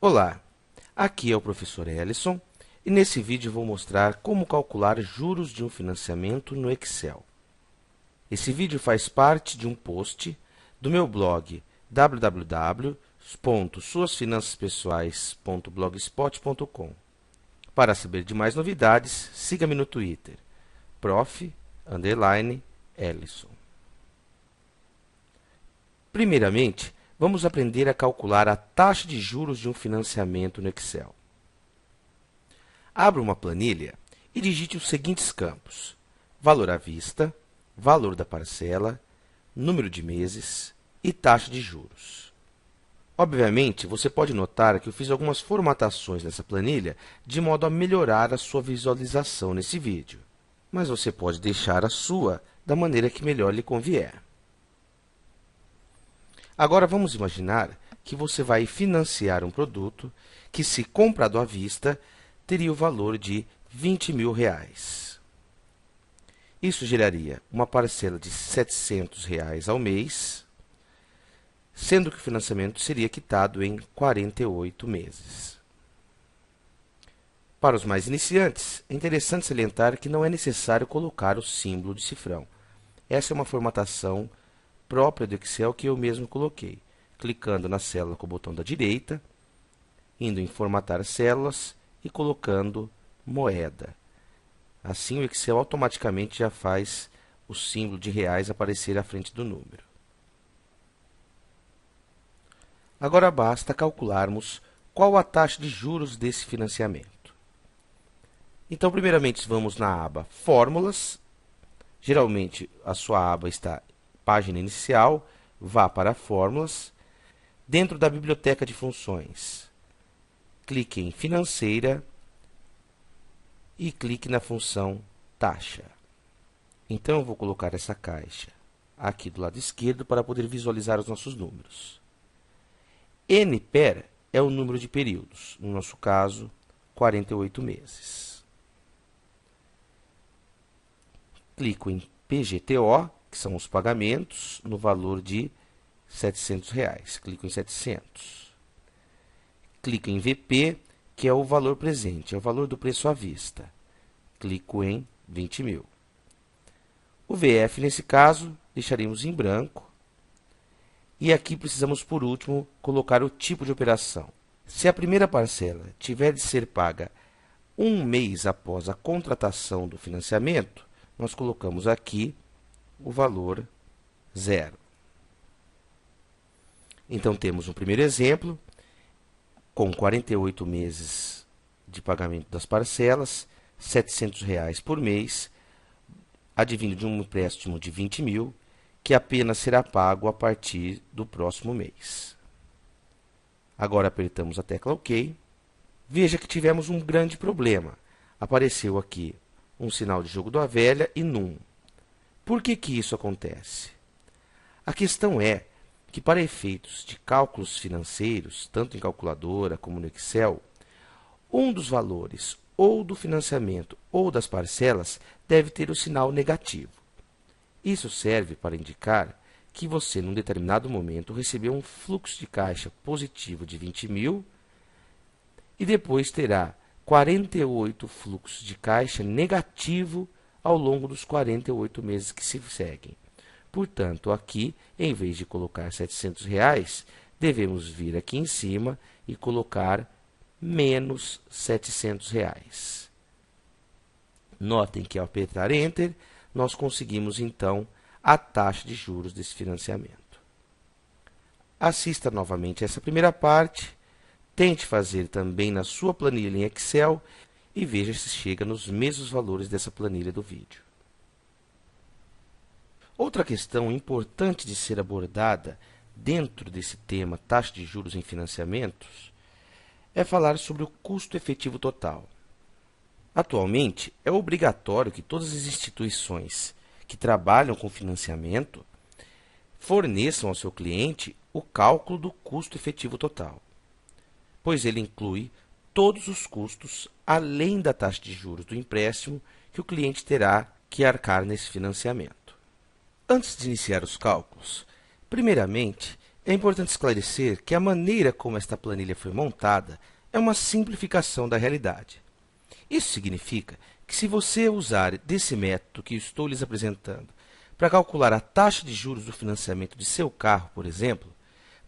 Olá, aqui é o professor Ellison e nesse vídeo vou mostrar como calcular juros de um financiamento no Excel. Esse vídeo faz parte de um post do meu blog www.suasfinançaspessoais.blogspot.com. Para saber de mais novidades, siga-me no Twitter, prof_Ellison. Primeiramente, vamos aprender a calcular a taxa de juros de um financiamento no Excel. Abra uma planilha e digite os seguintes campos: valor à vista, valor da parcela, número de meses e taxa de juros. Obviamente, você pode notar que eu fiz algumas formatações nessa planilha de modo a melhorar a sua visualização nesse vídeo, mas você pode deixar a sua da maneira que melhor lhe convier. Agora vamos imaginar que você vai financiar um produto que, se comprado à vista, teria o valor de R$20.000. Isso geraria uma parcela de R$700 ao mês, sendo que o financiamento seria quitado em 48 meses. Para os mais iniciantes, é interessante salientar que não é necessário colocar o símbolo de cifrão. Essa é uma formatação própria do Excel que eu mesmo coloquei, clicando na célula com o botão da direita, indo em formatar células e colocando moeda. Assim o Excel automaticamente já faz o símbolo de reais aparecer à frente do número. Agora basta calcularmos qual a taxa de juros desse financiamento. Então, primeiramente, vamos na aba Fórmulas. Geralmente, a sua aba está página inicial, vá para Fórmulas. Dentro da biblioteca de funções, clique em Financeira e clique na função Taxa. Então, eu vou colocar essa caixa aqui do lado esquerdo para poder visualizar os nossos números. NPER é o número de períodos, no nosso caso, 48 meses. Clico em PGTO, que são os pagamentos, no valor de R$700. Clico em 700. Clico em VP, que é o valor presente, é o valor do preço à vista. Clico em 20.000. O VF, nesse caso, deixaremos em branco. E aqui precisamos, por último, colocar o tipo de operação. Se a primeira parcela tiver de ser paga um mês após a contratação do financiamento, nós colocamos aqui o valor 0. Então, temos um primeiro exemplo, com 48 meses de pagamento das parcelas, R$700 por mês, advindo de um empréstimo de 20.000, que apenas será pago a partir do próximo mês. Agora apertamos a tecla OK. Veja que tivemos um grande problema. Apareceu aqui um sinal de jogo da velha e NUM. Por que isso acontece? A questão é que, para efeitos de cálculos financeiros, tanto em calculadora como no Excel, um dos valores ou do financiamento ou das parcelas deve ter o sinal negativo. Isso serve para indicar que você, num determinado momento, recebeu um fluxo de caixa positivo de 20.000 e depois terá 48 fluxos de caixa negativo ao longo dos 48 meses que se seguem. Portanto, aqui, em vez de colocar R$700, devemos vir aqui em cima e colocar menos R$700. Notem que, ao apertar Enter, nós conseguimos, então, a taxa de juros desse financiamento. Assista novamente essa primeira parte, tente fazer também na sua planilha em Excel e veja se chega nos mesmos valores dessa planilha do vídeo. Outra questão importante de ser abordada dentro desse tema taxa de juros em financiamentos é falar sobre o custo efetivo total. Atualmente, é obrigatório que todas as instituições que trabalham com financiamento forneçam ao seu cliente o cálculo do custo efetivo total, pois ele inclui todos os custos além da taxa de juros do empréstimo que o cliente terá que arcar nesse financiamento. Antes de iniciar os cálculos, primeiramente, É importante esclarecer que a maneira como esta planilha foi montada é uma simplificação da realidade. Isso significa que se você usar desse método que estou lhes apresentando para calcular a taxa de juros do financiamento de seu carro, por exemplo,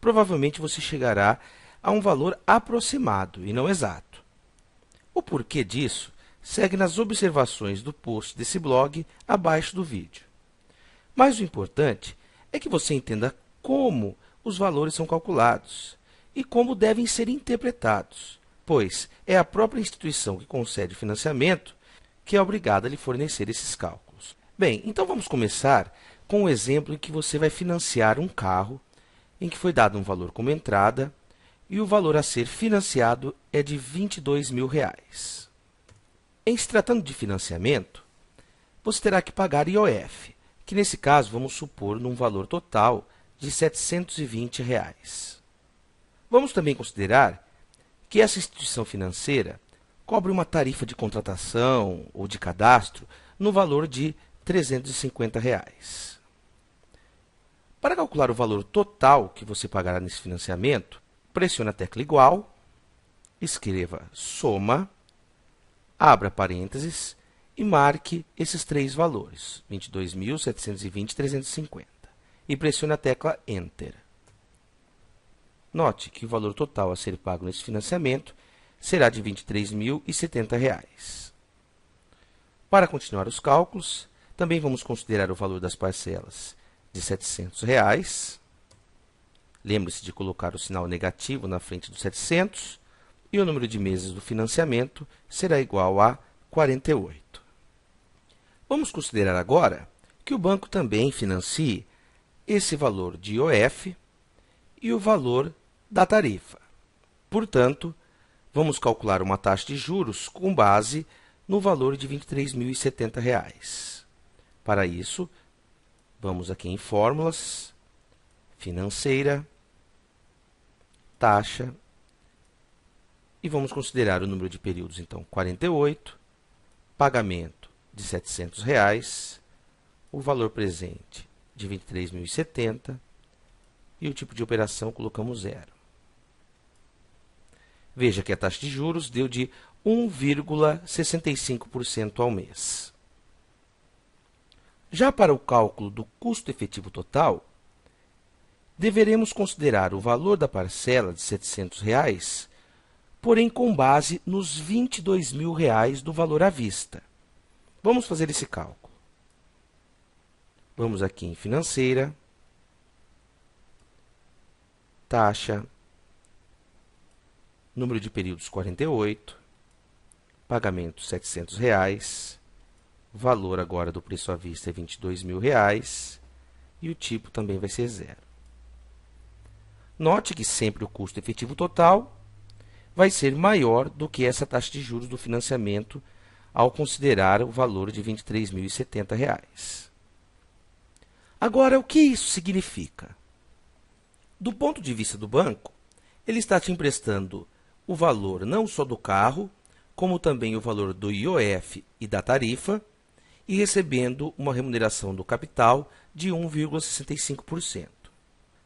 provavelmente você chegará a um valor aproximado e não exato. O porquê disso segue nas observações do post desse blog abaixo do vídeo. Mas o importante é que você entenda como os valores são calculados e como devem ser interpretados, pois é a própria instituição que concede financiamento que é obrigada a lhe fornecer esses cálculos. Bem, então vamos começar com o exemplo em que você vai financiar um carro em que foi dado um valor como entrada e o valor a ser financiado é de R$ 22.000. Em se tratando de financiamento, você terá que pagar IOF, que nesse caso vamos supor num valor total de R$ 720. Vamos também considerar que essa instituição financeira cobre uma tarifa de contratação ou de cadastro no valor de R$ 350. Para calcular o valor total que você pagará nesse financiamento, pressione a tecla igual, escreva soma, abra parênteses e marque esses três valores, 22.720 e 350, e pressione a tecla Enter. Note que o valor total a ser pago nesse financiamento será de R$ 23.070. Para continuar os cálculos, também vamos considerar o valor das parcelas de R$ 700. Lembre-se de colocar o sinal negativo na frente do 700 e o número de meses do financiamento será igual a 48. Vamos considerar agora que o banco também financie esse valor de IOF e o valor da tarifa. Portanto, vamos calcular uma taxa de juros com base no valor de R$ 23.070. Para isso, vamos aqui em Fórmulas, Financeira, Taxa, e vamos considerar o número de períodos, então, 48, pagamento de R$ 700, o valor presente de R$ 23.070 e o tipo de operação colocamos 0. Veja que a taxa de juros deu de 1,65% ao mês. Já para o cálculo do custo efetivo total, deveremos considerar o valor da parcela de R$ 700, porém com base nos R$ 22.000 do valor à vista. Vamos fazer esse cálculo. Vamos aqui em Financeira, Taxa, número de períodos 48, pagamento R$ 700, valor agora do preço à vista é R$ 22.000 e o tipo também vai ser 0. Note que sempre o custo efetivo total vai ser maior do que essa taxa de juros do financiamento ao considerar o valor de R$ 23.070. Agora, o que isso significa? Do ponto de vista do banco, ele está te emprestando o valor não só do carro, como também o valor do IOF e da tarifa, e recebendo uma remuneração do capital de 1,65%.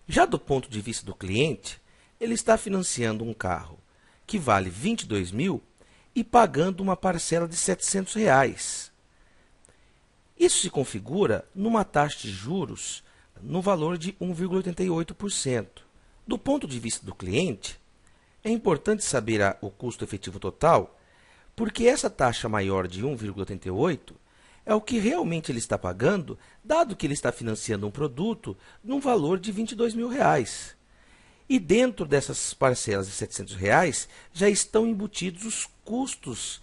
Já do ponto de vista do cliente, ele está financiando um carro que vale R$ 22.000 e pagando uma parcela de R$ 700. Isso se configura numa taxa de juros no valor de 1,88%. Do ponto de vista do cliente, é importante saber o custo efetivo total, porque essa taxa maior de 1,88% é o que realmente ele está pagando, dado que ele está financiando um produto num valor de R$ 22.000. E dentro dessas parcelas de R$ 700 já estão embutidos os custos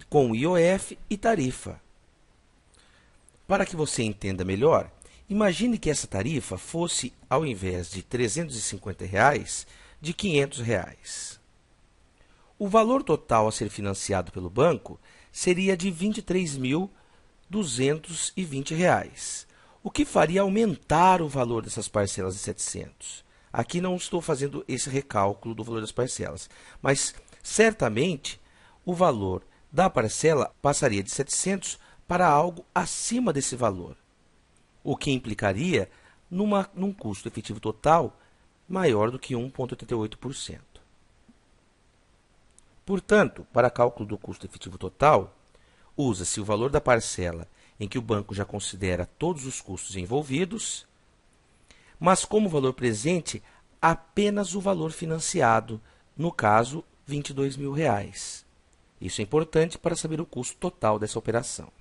com IOF e tarifa. Para que você entenda melhor, imagine que essa tarifa fosse, ao invés de R$ 350, de R$ 500. O valor total a ser financiado pelo banco seria de R$ 23.220, o que faria aumentar o valor dessas parcelas de 700. Aqui não estou fazendo esse recálculo do valor das parcelas, mas certamente o valor da parcela passaria de 700 para algo acima desse valor, o que implicaria num custo efetivo total maior do que 1,88%. Portanto, para cálculo do custo efetivo total, usa-se o valor da parcela em que o banco já considera todos os custos envolvidos, mas como valor presente, apenas o valor financiado, no caso, R$ 22.000. Isso é importante para saber o custo total dessa operação.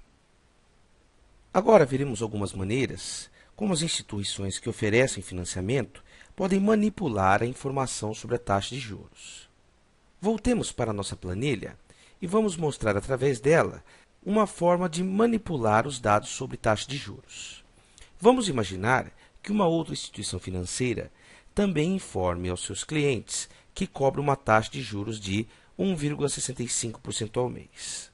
Agora veremos algumas maneiras como as instituições que oferecem financiamento podem manipular a informação sobre a taxa de juros. Voltemos para a nossa planilha e vamos mostrar através dela uma forma de manipular os dados sobre taxa de juros. Vamos imaginar que uma outra instituição financeira também informe aos seus clientes que cobra uma taxa de juros de 1,65% ao mês.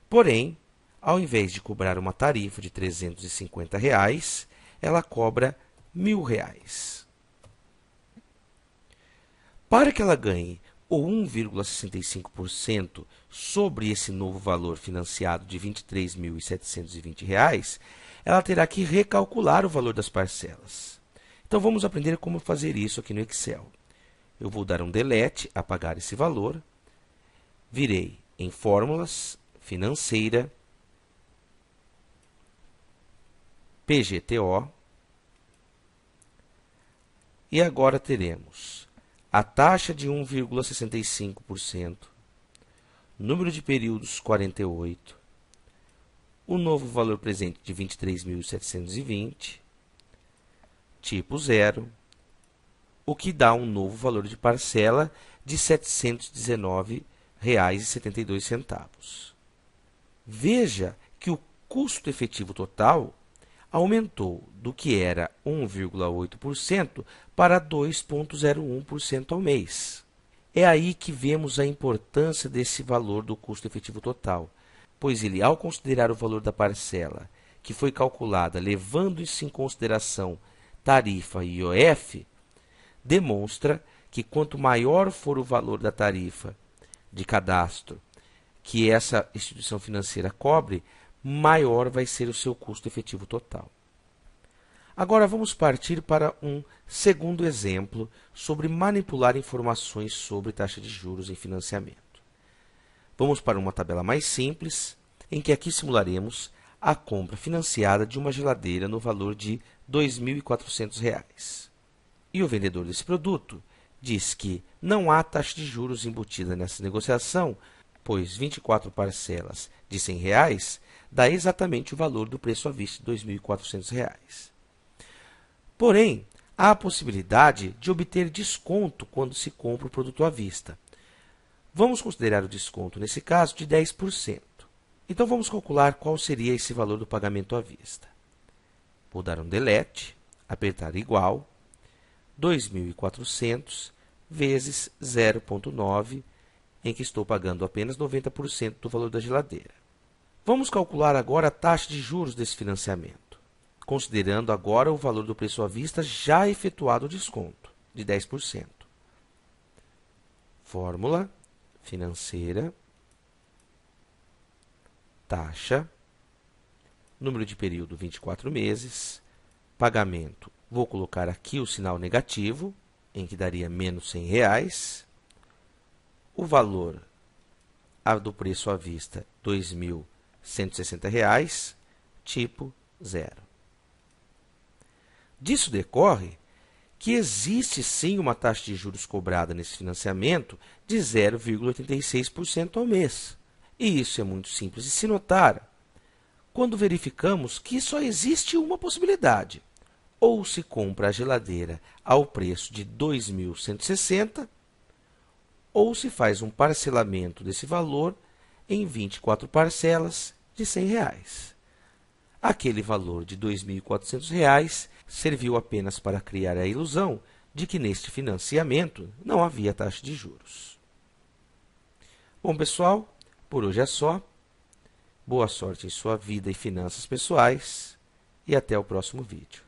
Porém, ao invés de cobrar uma tarifa de R$ 350, ela cobra R$ 1.000. Para que ela ganhe o 1,65% sobre esse novo valor financiado de R$ 23.720, ela terá que recalcular o valor das parcelas. Então, vamos aprender como fazer isso aqui no Excel. Eu vou dar um delete, apagar esse valor, virei em Fórmulas, Financeira, PGTO, e agora teremos a taxa de 1,65%, número de períodos 48, o novo valor presente de 23.720, tipo 0, o que dá um novo valor de parcela de R$ 719,72. Veja que o custo efetivo total aumentou do que era 1,8% para 2,01% ao mês. É aí que vemos a importância desse valor do custo efetivo total, pois ele, ao considerar o valor da parcela, que foi calculada levando-se em consideração tarifa e IOF, demonstra que quanto maior for o valor da tarifa de cadastro que essa instituição financeira cobre, maior vai ser o seu custo efetivo total. Agora vamos partir para um segundo exemplo sobre manipular informações sobre taxa de juros em financiamento. Vamos para uma tabela mais simples, em que aqui simularemos a compra financiada de uma geladeira no valor de R$ 2.400. E o vendedor desse produto diz que não há taxa de juros embutida nessa negociação, pois 24 parcelas de R$ 100 dá exatamente o valor do preço à vista de R$ 2.400. Porém, há a possibilidade de obter desconto quando se compra o produto à vista. Vamos considerar o desconto, nesse caso, de 10%. Então, vamos calcular qual seria esse valor do pagamento à vista. Vou dar um delete, apertar igual, 2.400 vezes 0,9, em que estou pagando apenas 90% do valor da geladeira. Vamos calcular agora a taxa de juros desse financiamento, considerando agora o valor do preço à vista já efetuado o desconto, de 10%. Fórmula, financeira, taxa, número de período 24 meses, pagamento, vou colocar aqui o sinal negativo, em que daria menos R$ 100, o valor do preço à vista, R$ 2.160, tipo 0. Disso decorre que existe sim uma taxa de juros cobrada nesse financiamento de 0,86% ao mês. E isso é muito simples de se notar quando verificamos que só existe uma possibilidade. Ou se compra a geladeira ao preço de R$ 2.160, ou se faz um parcelamento desse valor em 24 parcelas de R$ 100. Aquele valor de R$ 2.400 serviu apenas para criar a ilusão de que neste financiamento não havia taxa de juros. Bom, pessoal, por hoje é só. Boa sorte em sua vida e finanças pessoais e até o próximo vídeo.